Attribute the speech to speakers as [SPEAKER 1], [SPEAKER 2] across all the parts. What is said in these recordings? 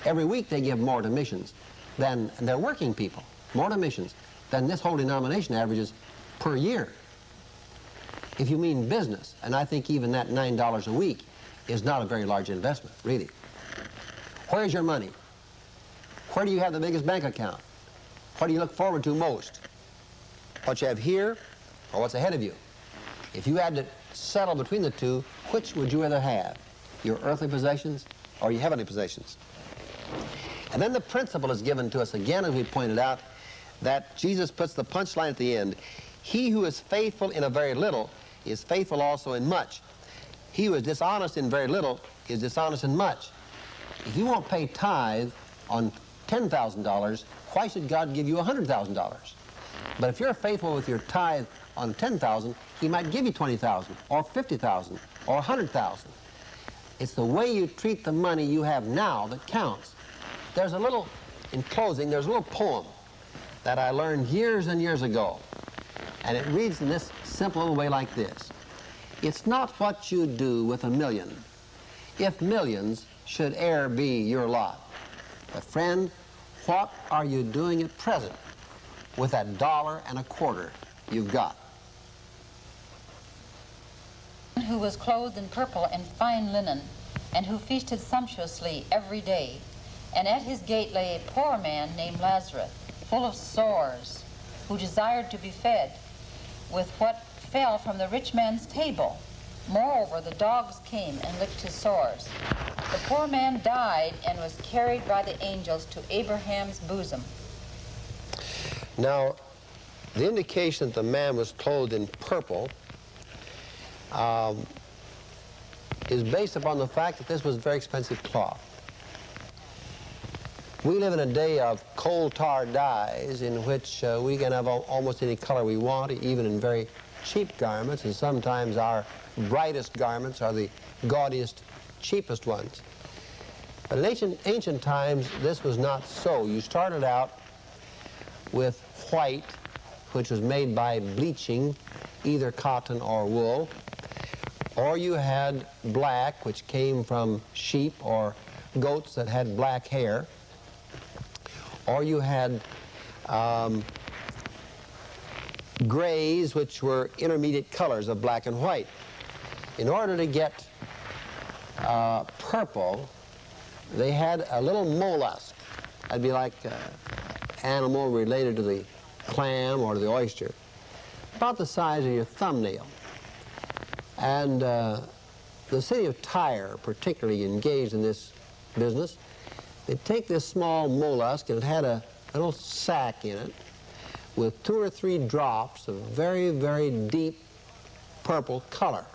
[SPEAKER 1] Every week they give more to missions than, and they're working people, more to missions than this whole denomination averages per year. If you mean business, and I think even that $9 a week is not a very large investment, really. Where's your money? Where do you have the biggest bank account? What do you look forward to most? What you have here or what's ahead of you? If you had to settle between the two, which would you rather have? Your earthly possessions or your heavenly possessions? And then the principle is given to us again, as we pointed out, that Jesus puts the punchline at the end. He who is faithful in a very little is faithful also in much. He who is dishonest in very little is dishonest in much. If you won't pay tithe on $10,000, why should God give you $100,000? But if you're faithful with your tithe on $10,000, He might give you $20,000 or $50,000 or $100,000. It's the way you treat the money you have now that counts. There's a little, in closing, there's a little poem that I learned years and years ago. And it reads in this simple little way like this. It's not what you do with a million, if millions should e'er be your lot. But friend, what are you doing at present with that $1.25 you've got?
[SPEAKER 2] Who was clothed in purple and fine linen, and who feasted sumptuously every day. And at his gate lay a poor man named Lazarus, full of sores, who desired to be fed with what fell from the rich man's table. Moreover, the dogs came and licked his sores. The poor man died and was carried by the angels to Abraham's bosom.
[SPEAKER 1] Now, the indication that the man was clothed in purple is based upon the fact that this was very expensive cloth. We live in a day of coal tar dyes in which we can have almost any color we want, even in very cheap garments, and sometimes our brightest garments are the gaudiest, cheapest ones. But in ancient times, this was not so. You started out with white, which was made by bleaching either cotton or wool, or you had black, which came from sheep or goats that had black hair, or you had grays, which were intermediate colors of black and white. In order to get purple, they had a little mollusk. That'd be like an animal related to the clam or to the oyster, about the size of your thumbnail. And the city of Tyre, particularly engaged in this business, they'd take this small mollusk, and it had a little sac in it with 2 or 3 drops of very, very deep purple color.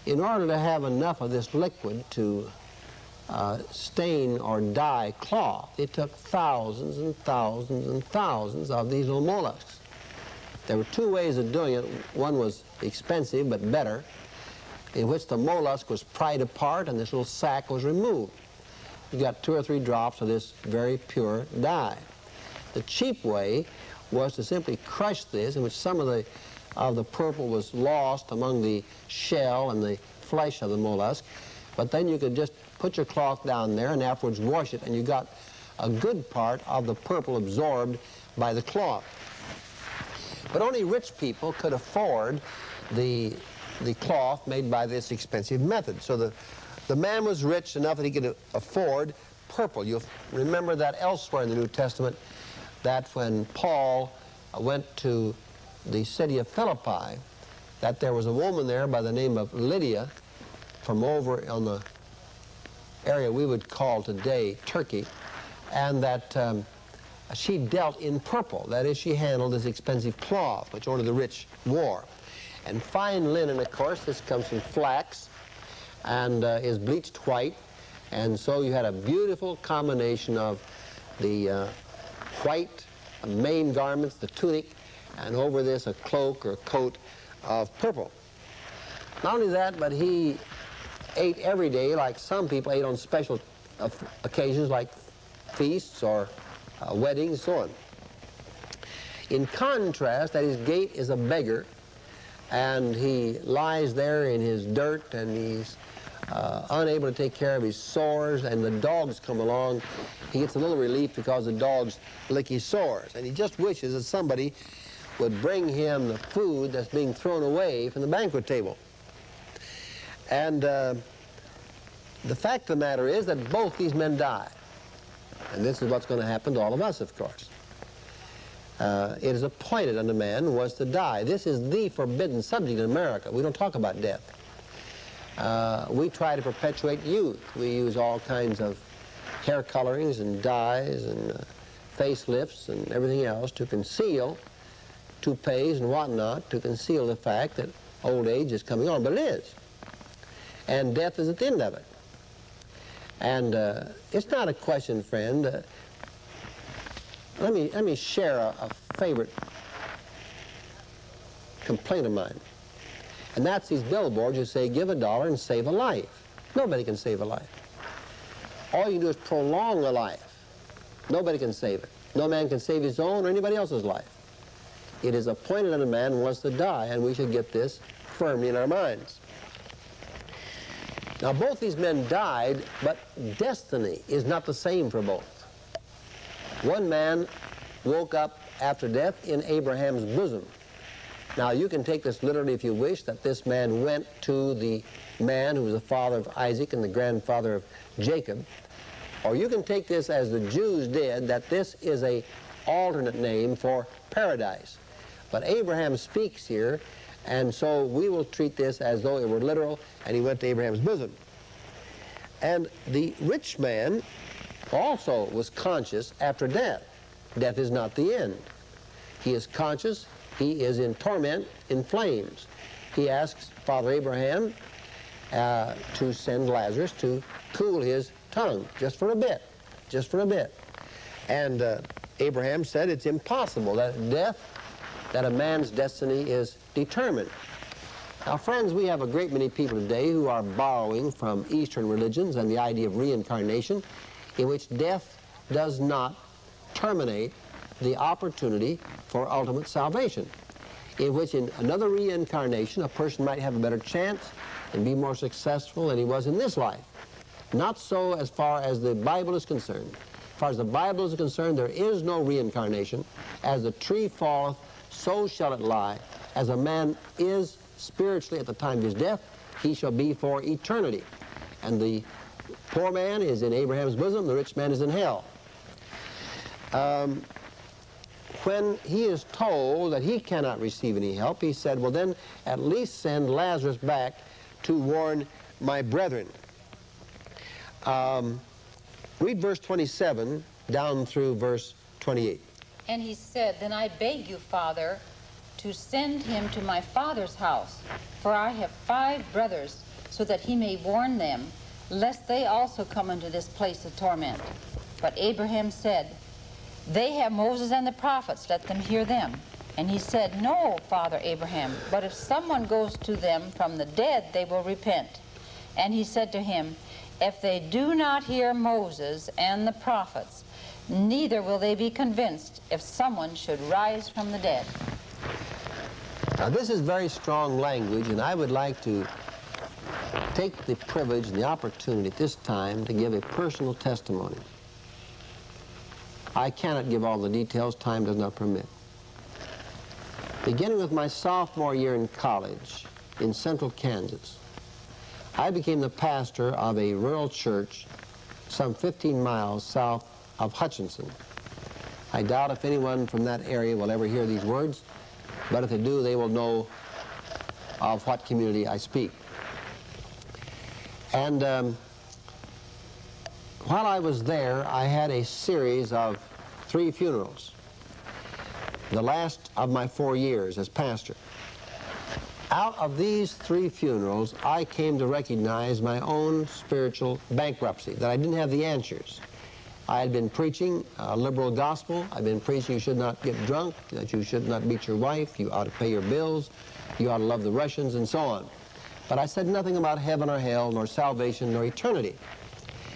[SPEAKER 1] In order to have enough of this liquid to stain or dye cloth, it took thousands and thousands and thousands of these little mollusks. There were 2 ways of doing it. One was expensive but better, in which the mollusk was pried apart and this little sac was removed. You got 2 or 3 drops of this very pure dye. The cheap way was to simply crush this, in which some of the purple was lost among the shell and the flesh of the mollusk, but then you could just put your cloth down there and afterwards wash it, and you got a good part of the purple absorbed by the cloth. But only rich people could afford the cloth made by this expensive method. So the man was rich enough that he could afford purple. You'll remember that elsewhere in the New Testament, that when Paul went to the city of Philippi, that there was a woman there by the name of Lydia from over on the area we would call today Turkey, and that she dealt in purple. That is, she handled this expensive cloth, which only the rich wore. And fine linen, of course, this comes from flax and is bleached white, and so you had a beautiful combination of the white main garments, the tunic, and over this a cloak or coat of purple. Not only that, but he ate every day like some people ate on special occasions like feasts or weddings, so on. In contrast, at his gate is a beggar, and he lies there in his dirt, and he's unable to take care of his sores, and the dogs come along. He gets a little relief because the dogs lick his sores, and he just wishes that somebody would bring him the food that's being thrown away from the banquet table. And the fact of the matter is that both these men died. And this is what's going to happen to all of us, of course. It is appointed unto man was to die. This is the forbidden subject in America. We don't talk about death. We try to perpetuate youth. We use all kinds of hair colorings and dyes and facelifts and everything else to conceal, toupees and whatnot, to conceal the fact that old age is coming on. But it is. And death is at the end of it. And it's not a question, friend. Let me share a favorite complaint of mine. And that's these billboards who say, give $1 and save a life. Nobody can save a life. All you can do is prolong a life. Nobody can save it. No man can save his own or anybody else's life. It is appointed unto man who wants to die, and we should get this firmly in our minds. Now, both these men died, but destiny is not the same for both. One man woke up after death in Abraham's bosom. Now, you can take this literally if you wish, that this man went to the man who was the father of Isaac and the grandfather of Jacob. Or you can take this as the Jews did, that this is an alternate name for paradise. But Abraham speaks here, and so we will treat this as though it were literal, and he went to Abraham's bosom. And the rich man also was conscious after death. Death is not the end. He is conscious. He is in torment, in flames. He asks Father Abraham to send Lazarus to cool his tongue, just for a bit, just for a bit. And Abraham said it's impossible that death, that a man's destiny is determined. Now, friends, we have a great many people today who are borrowing from Eastern religions and the idea of reincarnation, in which death does not terminate the opportunity for ultimate salvation, in which in another reincarnation a person might have a better chance and be more successful than he was in this life. Not so as far as the Bible is concerned. As far as the Bible is concerned, there is no reincarnation. As the tree falleth, so shall it lie. As a man is spiritually at the time of his death, he shall be for eternity. And the poor man is in Abraham's bosom, the rich man is in hell. When he is told that he cannot receive any help, he said, well then, at least send Lazarus back to warn my brethren. Read verse 27 down through verse 28.
[SPEAKER 2] And he said, then I beg you, Father, to send him to my father's house, for I have 5 brothers, so that he may warn them, lest they also come into this place of torment. But Abraham said, they have Moses and the prophets, let them hear them. And he said, no, Father Abraham, but if someone goes to them from the dead, they will repent. And he said to him, if they do not hear Moses and the prophets, neither will they be convinced if someone should rise from the dead.
[SPEAKER 1] Now, this is very strong language, and I would like to take the privilege and the opportunity at this time to give a personal testimony. I cannot give all the details, time does not permit. Beginning with my sophomore year in college in central Kansas, I became the pastor of a rural church some 15 miles south of Hutchinson. I doubt if anyone from that area will ever hear these words, but if they do, they will know of what community I speak. And while I was there, I had a series of 3 funerals, the last of my 4 years as pastor. Out of these 3 funerals, I came to recognize my own spiritual bankruptcy, that I didn't have the answers. I had been preaching a liberal gospel. I'd been preaching you should not get drunk, that you should not beat your wife, you ought to pay your bills, you ought to love the Russians, and so on. But I said nothing about heaven or hell, nor salvation, nor eternity.